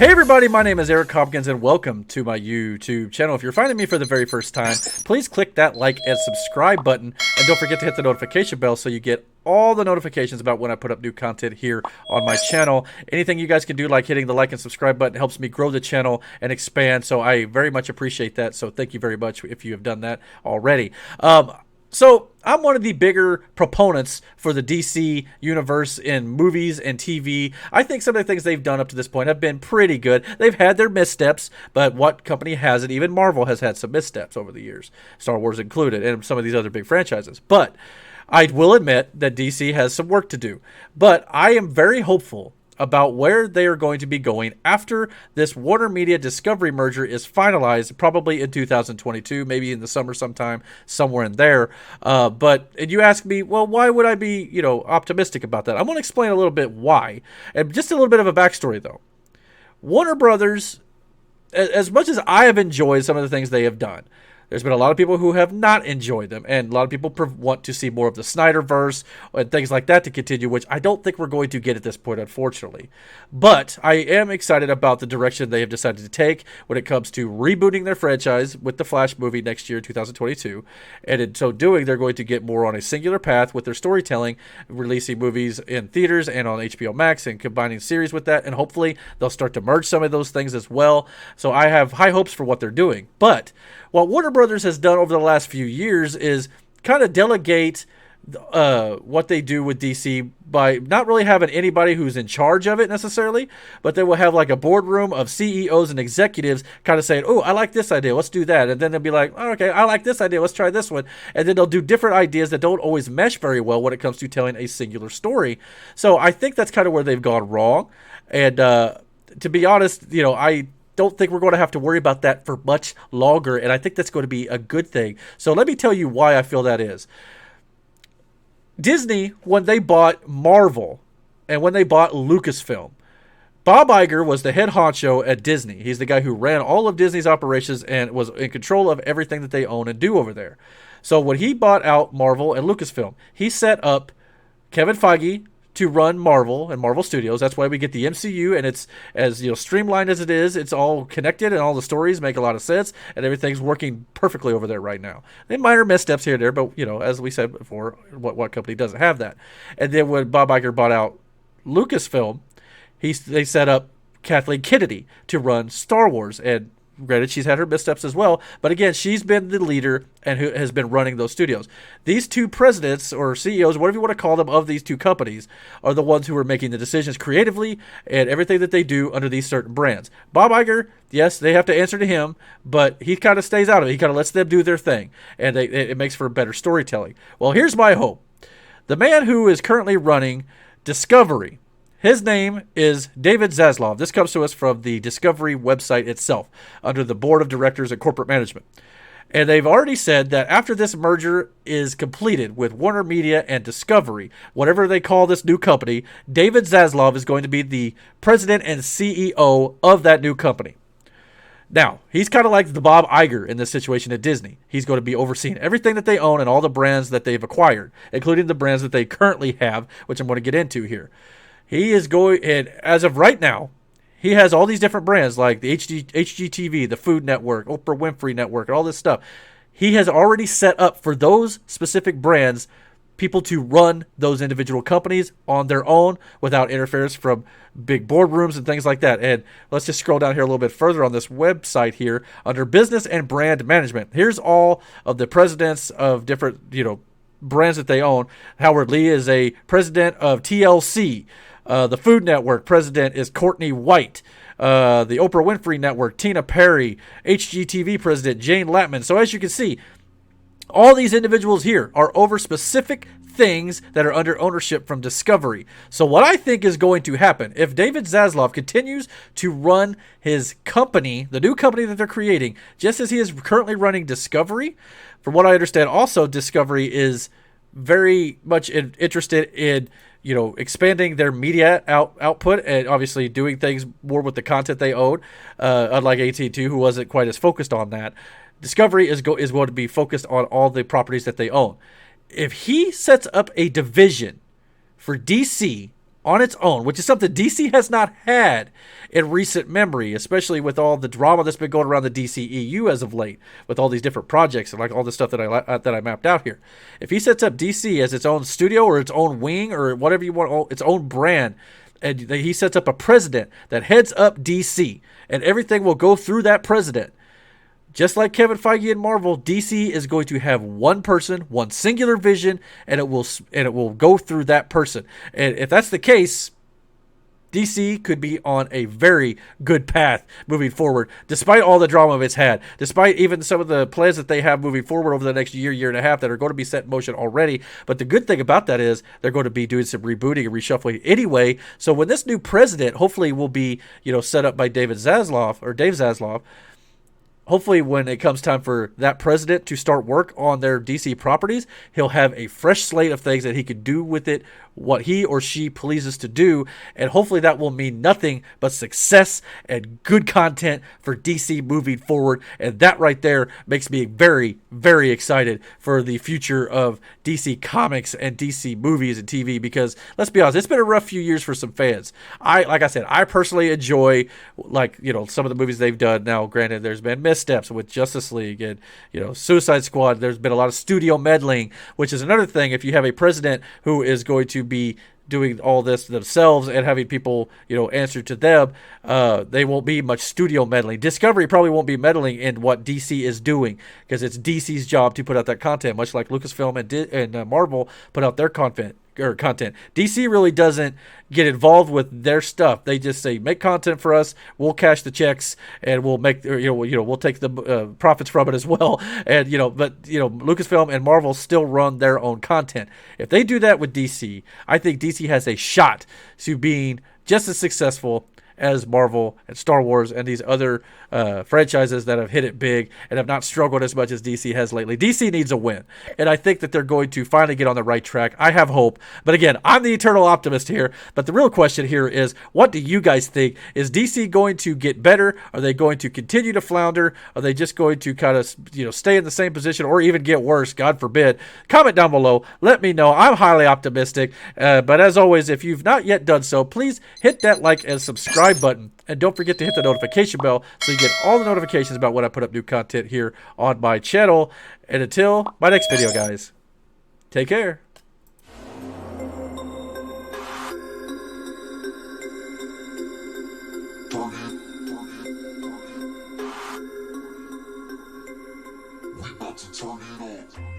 Hey everybody, my name is Eric Hopkins and welcome to my YouTube channel. If you're finding me for the very first time, please click that like and subscribe button and don't forget to hit the notification bell so you get all the notifications about when I put up new content here on my channel. Anything you guys can do, like hitting the like and subscribe button, helps me grow the channel and expand, so I very much appreciate that. So thank you very much if you have done that already. So I'm one of the bigger proponents for the DC universe in movies and TV. I think some of the things they've done up to this point have been pretty good. They've had their missteps, but what company hasn't? Even Marvel has had some missteps over the years, Star Wars included, and some of these other big franchises. But I will admit that DC has some work to do. But I am very hopeful about where they are going to be going after this Warner Media Discovery merger is finalized, probably in 2022, maybe in the summer sometime, somewhere in there. And you ask me, well, why would I be, optimistic about that? I want to explain a little bit why, and just a little bit of a backstory though. Warner Brothers, as much as I have enjoyed some of the things they have done, there's been a lot of people who have not enjoyed them, and a lot of people want to see more of the Snyderverse and things like that to continue, which I don't think we're going to get at this point, unfortunately. But I am excited about the direction they have decided to take when it comes to rebooting their franchise with the Flash movie next year, 2022. And in so doing, they're going to get more on a singular path with their storytelling, releasing movies in theaters and on HBO Max and combining series with that. And hopefully they'll start to merge some of those things as well. So I have high hopes for what they're doing. But what Warner Brothers has done over the last few years is kind of delegate what they do with DC by not really having anybody who's in charge of it necessarily, but they will have like a boardroom of CEOs and executives kind of saying, oh, I like this idea, let's do that. And then they'll be like, oh, okay, I like this idea, let's try this one. And then they'll do different ideas that don't always mesh very well when it comes to telling a singular story. So I think that's kind of where they've gone wrong. And to be honest, I don't think we're going to have to worry about that for much longer, and I think that's going to be a good thing. So let me tell you why I feel that is. Disney, when they bought Marvel and when they bought Lucasfilm, Bob Iger was the head honcho at Disney. He's the guy who ran all of Disney's operations and was in control of everything that they own and do over there. So when he bought out Marvel and Lucasfilm, he set up Kevin Feige to run Marvel and Marvel Studios. That's why we get the MCU, and it's as streamlined as it is. It's all connected, and all the stories make a lot of sense, and everything's working perfectly over there right now. They minor missteps here and there, but as we said before, what company doesn't have that? And then when Bob Iger bought out Lucasfilm, they set up Kathleen Kennedy to run Star Wars, and granted, she's had her missteps as well, but again, she's been the leader and who has been running those studios. These two presidents or CEOs, whatever you want to call them, of these two companies are the ones who are making the decisions creatively and everything that they do under these certain brands. Bob Iger, yes, they have to answer to him, but he kind of stays out of it. He kind of lets them do their thing, and it makes for better storytelling. Well, here's my hope. The man who is currently running Discovery, his name is David Zaslav. This comes to us from the Discovery website itself, under the Board of Directors and Corporate Management. And they've already said that after this merger is completed with Warner Media and Discovery, whatever they call this new company, David Zaslav is going to be the president and CEO of that new company. Now, he's kind of like the Bob Iger in this situation at Disney. He's going to be overseeing everything that they own and all the brands that they've acquired, including the brands that they currently have, which I'm going to get into here. He is going, and as of right now, he has all these different brands like the HGTV, the Food Network, Oprah Winfrey Network, and all this stuff. He has already set up for those specific brands people to run those individual companies on their own without interference from big boardrooms and things like that. And let's just scroll down here a little bit further on this website here under business and brand management. Here's all of the presidents of different, brands that they own. Howard Lee is a president of TLC. The Food Network president is Courtney White. The Oprah Winfrey Network, Tina Perry. HGTV president, Jane Latman. So as you can see, all these individuals here are over specific things that are under ownership from Discovery. So what I think is going to happen, if David Zaslav continues to run his company, the new company that they're creating, just as he is currently running Discovery, from what I understand, also Discovery is very much interested in expanding their media output and obviously doing things more with the content they own, unlike AT&T, who wasn't quite as focused on that. Discovery is going to be focused on all the properties that they own. If he sets up a division for DC on its own, which is something DC has not had in recent memory, especially with all the drama that's been going around the DCEU as of late, with all these different projects and like all the stuff that I mapped out here. If he sets up DC as its own studio or its own wing or whatever you want, its own brand, and he sets up a president that heads up DC, and everything will go through that president. Just like Kevin Feige and Marvel, DC is going to have one person, one singular vision, and it will go through that person. And if that's the case, DC could be on a very good path moving forward, despite all the drama it's had, despite even some of the plans that they have moving forward over the next year and a half that are going to be set in motion already. But the good thing about that is they're going to be doing some rebooting and reshuffling anyway. So when this new president hopefully will be, set up by Dave Zaslav, hopefully when it comes time for that president to start work on their DC properties, he'll have a fresh slate of things that he could do with it, what he or she pleases to do, and hopefully that will mean nothing but success and good content for DC moving forward. And that right there makes me very, very excited for the future of DC Comics and DC movies and TV, because let's be honest, it's been a rough few years for some fans. Like I said, I personally enjoy some of the movies they've done. Now, granted, there's been missteps with Justice League and Suicide Squad. There's been a lot of studio meddling, which is another thing. If you have a president who is going to be doing all this themselves and having people answer to them, they won't be much studio meddling. Discovery probably won't be meddling in what DC is doing, because it's DC's job to put out that content, much like Lucasfilm and Marvel put out their content. DC really doesn't get involved with their stuff. They just say, make content for us, we'll cash the checks, and we'll make we'll take the profits from it as well. And but Lucasfilm and Marvel still run their own content. If they do that with DC, I think DC has a shot to being just as successful as Marvel and Star Wars and these other franchises that have hit it big and have not struggled as much as DC has lately. DC needs a win, and I think that they're going to finally get on the right track. I have hope, but again, I'm the eternal optimist here. But the real question here is, what do you guys think? Is DC going to get better? Are they going to continue to flounder? Are they just going to kind of stay in the same position or even get worse? God forbid. Comment down below. Let me know. I'm highly optimistic. But as always, if you've not yet done so, please hit that like and subscribe button, and don't forget to hit the notification bell so you get all the notifications about when I put up new content here on my channel. And until my next video, guys, take care. We about to turn it on.